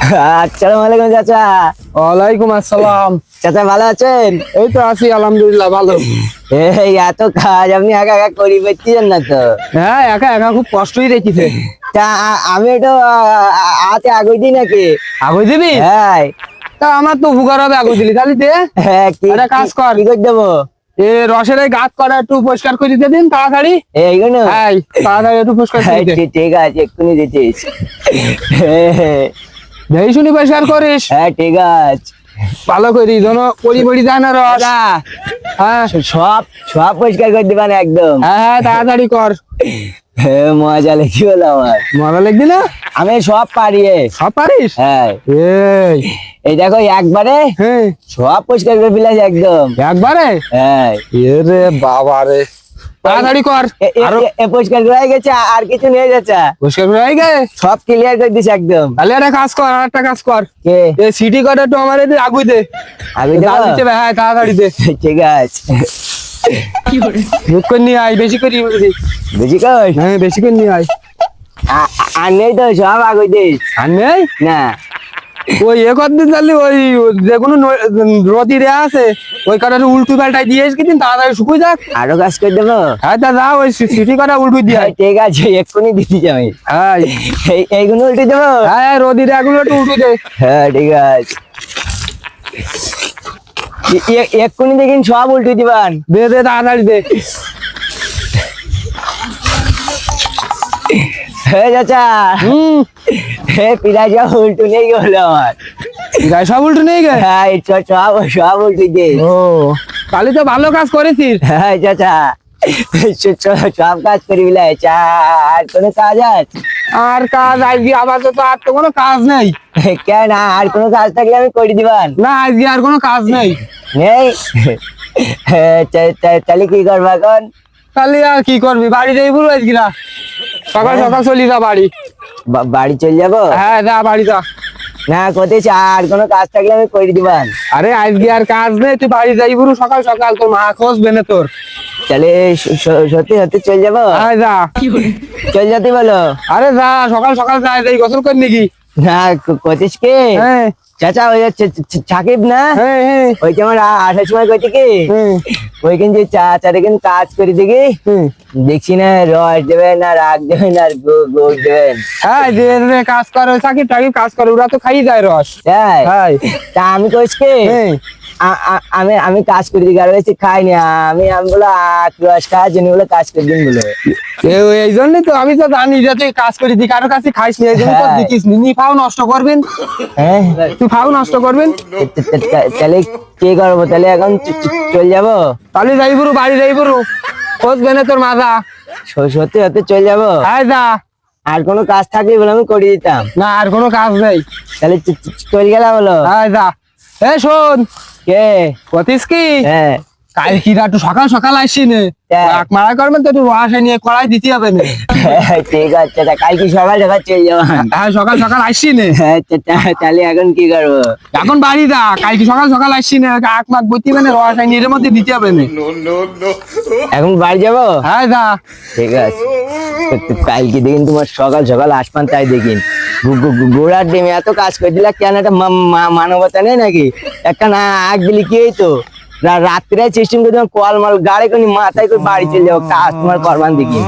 আসসালামু আলাইকুম চাচা। ওয়ালাইকুম আসসালাম। চাচা ভালো আছেন? এই তো আছি আলহামদুলিল্লাহ ভালো। এই এত কাজ আপনি একা একা করি পাচ্ছেন না তো? হ্যাঁ একা একা খুব কষ্টই দেখিছে। তা আমি একটু হাতে আগুই দিই নাকি? আগুই দিবি? হ্যাঁ। তা আমার তো উপকার হবে আগুই দিলি তাহলে দে। হ্যাঁ একটা কাজ কর। কি করে দেবো? রসের এই গাছ করা একটু পরিষ্কার করে দিতে দিন তাড়াতাড়ি। এইগুলো? হ্যাঁ তাড়াতাড়ি একটু পরিষ্কার করে দে। ঠিক আছে এক্ষুনি দিচ্ছিস। দেই শুনি পরিষ্কার করিস। হ্যাঁ ঠিক আছে। ভালো করি যেন পরি পরি যায় না রস। হ্যাঁ সব সব পরিষ্কার করে দিবেন একদম। হ্যাঁ হ্যাঁ তাড়াতাড়ি কর। মজা লেগে গেল আমার। মজা লাগবে না? আমি সব পারি। সব পারিস? হ্যাঁ এই এই দেখো একবারে হ্যাঁ সব পরিষ্কার করে ফেলেছি একদম। একবারে? হ্যাঁ রে বাবা রে, তাড়াতাড়ি কর। পরিষ্কার করে গেছে আর কিছু নিয়ে যাচ্ছে। পরিষ্কার করে আই গে সব ক্লিয়ার করে দিছে একদম। তাহলে একটা কাজ কর, আর একটা কাজ কর। কে? এই সিটি কটা একটু আমার এদিকে আগুই দে। আগুই দেবো? হ্যাঁ তাড়াতাড়ি দে। ঠিক আছে। দুধ করে নিয়ে আয়, বেশি করে বুঝি। বুঝি কই? হ্যাঁ বেশি করে নিয়ে আয়। আর নেই তো সব আগুই দিস। আর নেই না ওই দিন তাহলে ওই যে কোনো রদি রে আছে ওই কাটা উল্টু পাল্টাই দিয়ে কিন্তু তাড়াতাড়ি শুকুই যাক। আরো কাজ করে দেবো? হ্যাঁ তা যা ওই সিটি কটা উল্টু দিয়ে আয়। ঠিক আছে এক্ষুনি দিতে যাই। হ্যাঁ এইগুলো উল্টে দেবো? হ্যাঁ রদি রে এগুলো একটু উল্টু দে। হ্যাঁ ঠিক আছে। এক্ষুনি দেখিন সব উল্টে দিবান। দে দে তাড়াতাড়ি দে। হ্যাঁ চাচা। পিড়াই সব উল্টু নেই গেল আমার। গায়ে সব উল্টু নেই গে? হ্যাঁ সব সব উল্টে দে। ও তাহলে তো ভালো কাজ করেছিস। হ্যাঁ চাচা সব কাজ করি বিলাই। আর কোনো কাজ আছে? আর কাজ আজকে আপাতত আর তো কোনো কাজ নেই। কেন আর কোনো কাজ থাকলে আমি করে দিবান। না আজকে আর কোনো কাজ নেই। নেই? তাহলে কি করবো এখন? তাহলে আর কি করবি, বাড়ি যাই বলবো আজকে না, সকাল সকাল চলি যা বাড়ি। বাড়ি চলে যাবো? হ্যাঁ যা বাড়ি যা। না কোথায় আর কোনো কাজ থাকলে আমি করে দিবান। আরে আজকে আর কাজ নেই, তুই বাড়ি যাই বলু সকাল সকাল, তোর মা খোঁজবে না তোর। তাহলে সত্যি সত্যি চলে যাবো? হ্যাঁ যা। চলে যেতে বলো? আরে যা সকাল সকাল যা, যাই গোসল কর নাকি। না কোথায় কে? হ্যাঁ চাচা ওই সাকিব না? হ্যাঁ হ্যাঁ ওই যে আমার আসার সময় কইতে কি ওইখান যে চাচা দেখেন কাজ করে দেখি দেখছি না রস দেবেন আর রাগ দেবেন আর গোড় দেবেন। হ্যাঁ যে কাজ করে চাকরি টাকি কাজ করে, ওরা তো খাই যায় রস। তাই? হ্যাঁ তা আমি কইস কি আমি কাজ করে দিই আর বেশি খাইনি। আমি বলো রস খাওয়ার জন্য বলে কাজ করে দিন বলো। এই জন্যই তো আমি তো জানি যে তুই কাজ করে দি, কারো কাছে খাইস নি, এই জন্য তো দেখিস নি ফাও নষ্ট করবেন। হ্যাঁ তুই ফাও নষ্ট করবেন। তাহলে কি করবো? তাহলে এখন চলে যাবো? তাহলে যাই বরু বাড়ি যাই বরু, খোঁজবে না তোর মাজা। সত্যি সত্যি চলে যাবো? হ্যাঁ যা। আর কোনো কাজ থাকলে বলে আমি করে দিতাম। না আর কোনো কাজ নেই। তাহলে চলে গেলাম বলো? হ্যাঁ যা। এ শোন, কে? কতিস কি হ্যাঁ কাল কি একটু সকাল সকাল আসছি নে, মারা করবেন তো একটু রস নিয়ে কড়াই দিতে হবে না। ঠিক আছে কাল কি সকাল সকাল চলে যাবো? হ্যাঁ সকাল সকাল আসছি নে। তাহলে এখন কি করবো? এখন বাড়ি যা, কাল কি সকাল সকাল আসছি না, আখ মাখ বইতে হবে না, রস নিয়ে এর মধ্যে দিতে হবে না। এখন বাড়ি যাবো? হ্যাঁ যা। ঠিক আছে কালকে দেখিন তোমার সকাল সকাল আসপান তাই দেখিন গোড়ার ডিমে এত কাজ করে দিলা কেন? একটা মানবতা নেই নাকি? একটা না আগ দিলি কি হইতো? রাত্রে সিস্টেম করে কল মাল গাড়ি করে মাথায় করে বাড়ি চলে যাবো, কাজ তোমার করবান দেখি।